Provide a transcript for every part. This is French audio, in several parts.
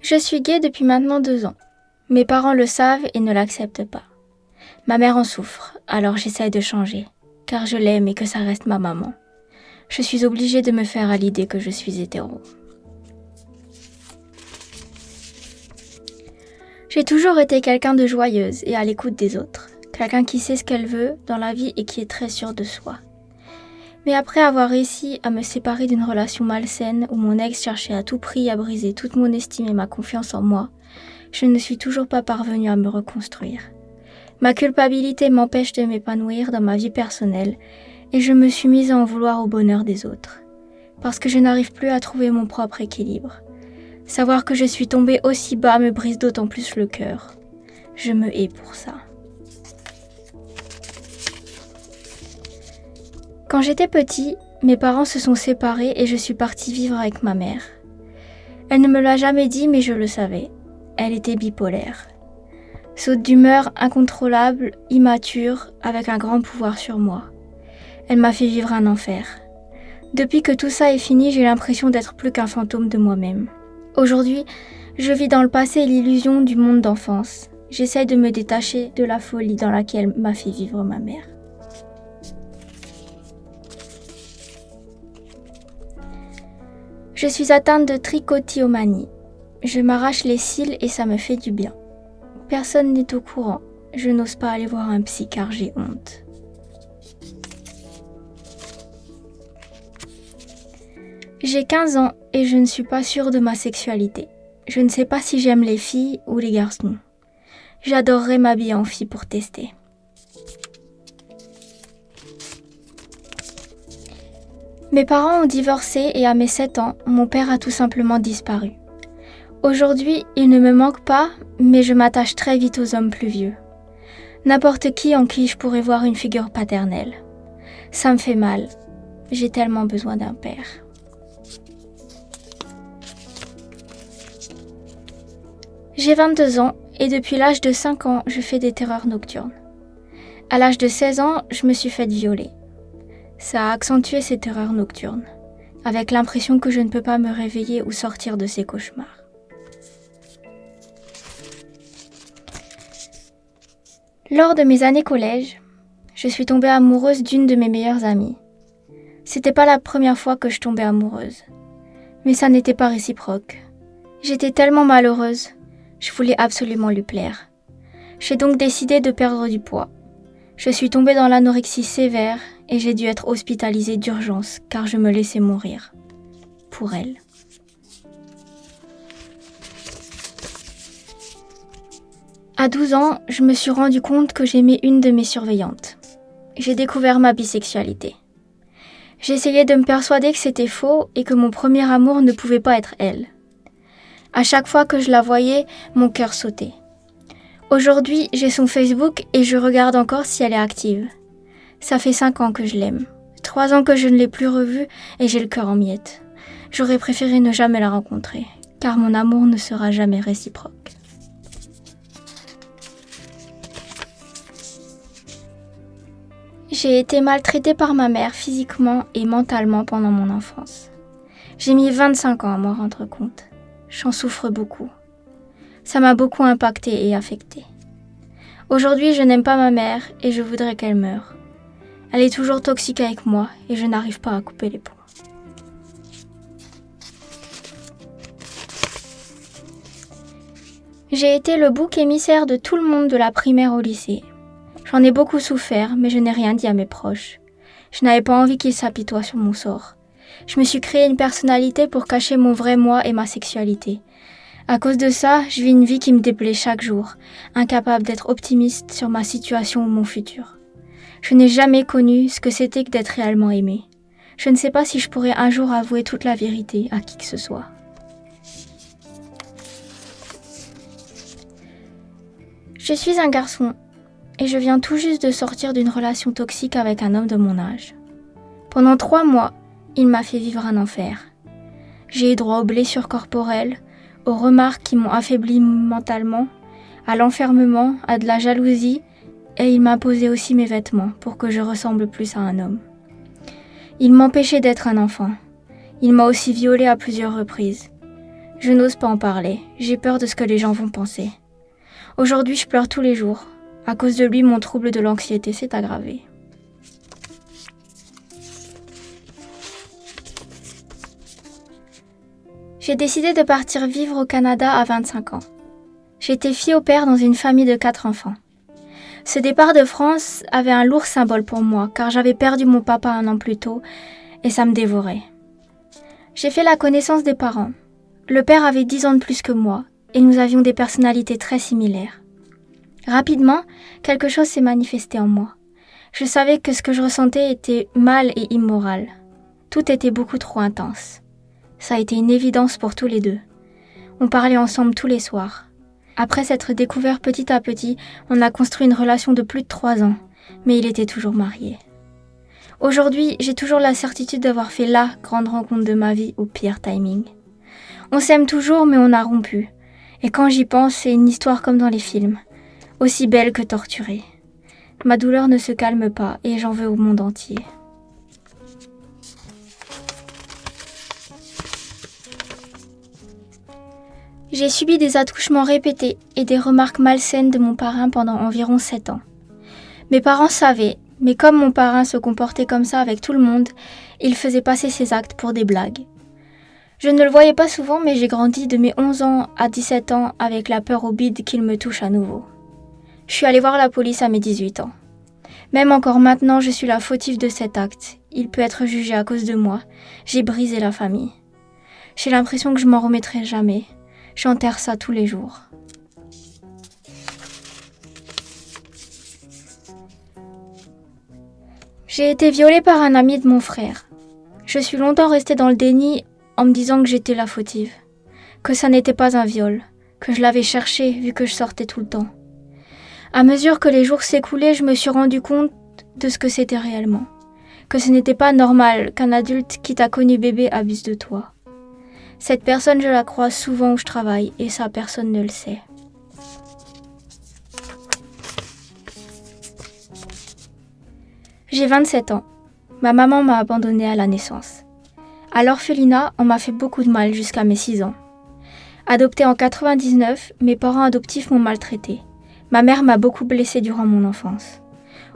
Je suis gay depuis maintenant 2 ans. Mes parents le savent et ne l'acceptent pas. Ma mère en souffre, alors j'essaye de changer, car je l'aime et que ça reste ma maman. Je suis obligée de me faire à l'idée que je suis hétéro. J'ai toujours été quelqu'un de joyeuse et à l'écoute des autres, quelqu'un qui sait ce qu'elle veut dans la vie et qui est très sûre de soi. Mais après avoir réussi à me séparer d'une relation malsaine où mon ex cherchait à tout prix à briser toute mon estime et ma confiance en moi, je ne suis toujours pas parvenue à me reconstruire. Ma culpabilité m'empêche de m'épanouir dans ma vie personnelle et je me suis mise à en vouloir au bonheur des autres. Parce que je n'arrive plus à trouver mon propre équilibre. Savoir que je suis tombée aussi bas me brise d'autant plus le cœur. Je me hais pour ça. Quand j'étais petit, mes parents se sont séparés et je suis partie vivre avec ma mère. Elle ne me l'a jamais dit mais je le savais. Elle était bipolaire. Saute d'humeur incontrôlable, immature, avec un grand pouvoir sur moi. Elle m'a fait vivre un enfer. Depuis que tout ça est fini, j'ai l'impression d'être plus qu'un fantôme de moi-même. Aujourd'hui, je vis dans le passé l'illusion du monde d'enfance. J'essaie de me détacher de la folie dans laquelle m'a fait vivre ma mère. Je suis atteinte de trichotillomanie. Je m'arrache les cils et ça me fait du bien. Personne n'est au courant. Je n'ose pas aller voir un psy car j'ai honte. J'ai 15 ans et je ne suis pas sûre de ma sexualité. Je ne sais pas si j'aime les filles ou les garçons. J'adorerais m'habiller en fille pour tester. Mes parents ont divorcé et à mes 7 ans, mon père a tout simplement disparu. Aujourd'hui, il ne me manque pas, mais je m'attache très vite aux hommes plus vieux. N'importe qui en qui je pourrais voir une figure paternelle. Ça me fait mal. J'ai tellement besoin d'un père. J'ai 22 ans et depuis l'âge de 5 ans, je fais des terreurs nocturnes. À l'âge de 16 ans, je me suis faite violer. Ça a accentué ces terreurs nocturnes, avec l'impression que je ne peux pas me réveiller ou sortir de ces cauchemars. Lors de mes années collège, je suis tombée amoureuse d'une de mes meilleures amies. C'était pas la première fois que je tombais amoureuse, mais ça n'était pas réciproque. J'étais tellement malheureuse, je voulais absolument lui plaire. J'ai donc décidé de perdre du poids. Je suis tombée dans l'anorexie sévère et j'ai dû être hospitalisée d'urgence car je me laissais mourir. Pour elle. À 12 ans, je me suis rendu compte que j'aimais une de mes surveillantes. J'ai découvert ma bisexualité. J'essayais de me persuader que c'était faux et que mon premier amour ne pouvait pas être elle. À chaque fois que je la voyais, mon cœur sautait. Aujourd'hui, j'ai son Facebook et je regarde encore si elle est active. Ça fait 5 ans que je l'aime. 3 ans que je ne l'ai plus revue et j'ai le cœur en miettes. J'aurais préféré ne jamais la rencontrer, car mon amour ne sera jamais réciproque. J'ai été maltraitée par ma mère physiquement et mentalement pendant mon enfance. J'ai mis 25 ans à m'en rendre compte. J'en souffre beaucoup. Ça m'a beaucoup impactée et affectée. Aujourd'hui, je n'aime pas ma mère et je voudrais qu'elle meure. Elle est toujours toxique avec moi et je n'arrive pas à couper les ponts. J'ai été le bouc émissaire de tout le monde de la primaire au lycée. J'en ai beaucoup souffert, mais je n'ai rien dit à mes proches. Je n'avais pas envie qu'ils s'apitoient sur mon sort. Je me suis créé une personnalité pour cacher mon vrai moi et ma sexualité. À cause de ça, je vis une vie qui me déplaît chaque jour, incapable d'être optimiste sur ma situation ou mon futur. Je n'ai jamais connu ce que c'était que d'être réellement aimée. Je ne sais pas si je pourrais un jour avouer toute la vérité à qui que ce soit. Je suis un garçon et je viens tout juste de sortir d'une relation toxique avec un homme de mon âge. Pendant 3 mois, il m'a fait vivre un enfer. J'ai eu droit aux blessures corporelles, aux remarques qui m'ont affaibli mentalement, à l'enfermement, à de la jalousie, et il m'imposait aussi mes vêtements pour que je ressemble plus à un homme. Il m'empêchait d'être un enfant. Il m'a aussi violée à plusieurs reprises. Je n'ose pas en parler, j'ai peur de ce que les gens vont penser. Aujourd'hui, je pleure tous les jours. À cause de lui, mon trouble de l'anxiété s'est aggravé. J'ai décidé de partir vivre au Canada à 25 ans. J'étais fille au père dans une famille de 4 enfants. Ce départ de France avait un lourd symbole pour moi, car j'avais perdu mon papa 1 an plus tôt et ça me dévorait. J'ai fait la connaissance des parents. Le père avait 10 ans de plus que moi et nous avions des personnalités très similaires. Rapidement, quelque chose s'est manifesté en moi. Je savais que ce que je ressentais était mal et immoral. Tout était beaucoup trop intense. Ça a été une évidence pour tous les deux. On parlait ensemble tous les soirs. Après s'être découvert petit à petit, on a construit une relation de plus de 3 ans, mais il était toujours marié. Aujourd'hui, j'ai toujours la certitude d'avoir fait la grande rencontre de ma vie au pire timing. On s'aime toujours, mais on a rompu. Et quand j'y pense, c'est une histoire comme dans les films, aussi belle que torturée. Ma douleur ne se calme pas et j'en veux au monde entier. J'ai subi des attouchements répétés et des remarques malsaines de mon parrain pendant environ 7 ans. Mes parents savaient, mais comme mon parrain se comportait comme ça avec tout le monde, il faisait passer ses actes pour des blagues. Je ne le voyais pas souvent, mais j'ai grandi de mes 11 ans à 17 ans avec la peur au bide qu'il me touche à nouveau. Je suis allée voir la police à mes 18 ans. Même encore maintenant, je suis la fautive de cet acte. Il peut être jugé à cause de moi. J'ai brisé la famille. J'ai l'impression que je m'en remettrai jamais. J'enterre ça tous les jours. J'ai été violée par un ami de mon frère. Je suis longtemps restée dans le déni en me disant que j'étais la fautive, que ça n'était pas un viol, que je l'avais cherché vu que je sortais tout le temps. À mesure que les jours s'écoulaient, je me suis rendu compte de ce que c'était réellement, que ce n'était pas normal qu'un adulte qui t'a connu bébé abuse de toi. Cette personne, je la croise souvent où je travaille et ça, personne ne le sait. J'ai 27 ans. Ma maman m'a abandonnée à la naissance. À l'orphelinat, on m'a fait beaucoup de mal jusqu'à mes 6 ans. Adoptée en 99, mes parents adoptifs m'ont maltraitée. Ma mère m'a beaucoup blessée durant mon enfance.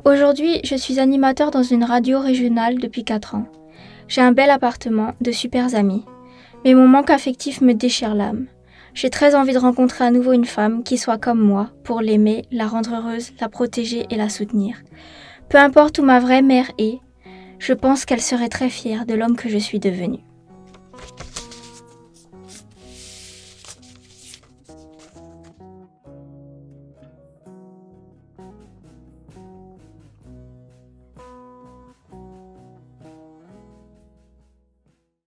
Aujourd'hui, je suis animateur dans une radio régionale depuis 4 ans. J'ai un bel appartement, de super amis. Mais mon manque affectif me déchire l'âme. J'ai très envie de rencontrer à nouveau une femme qui soit comme moi, pour l'aimer, la rendre heureuse, la protéger et la soutenir. Peu importe où ma vraie mère est, je pense qu'elle serait très fière de l'homme que je suis devenu.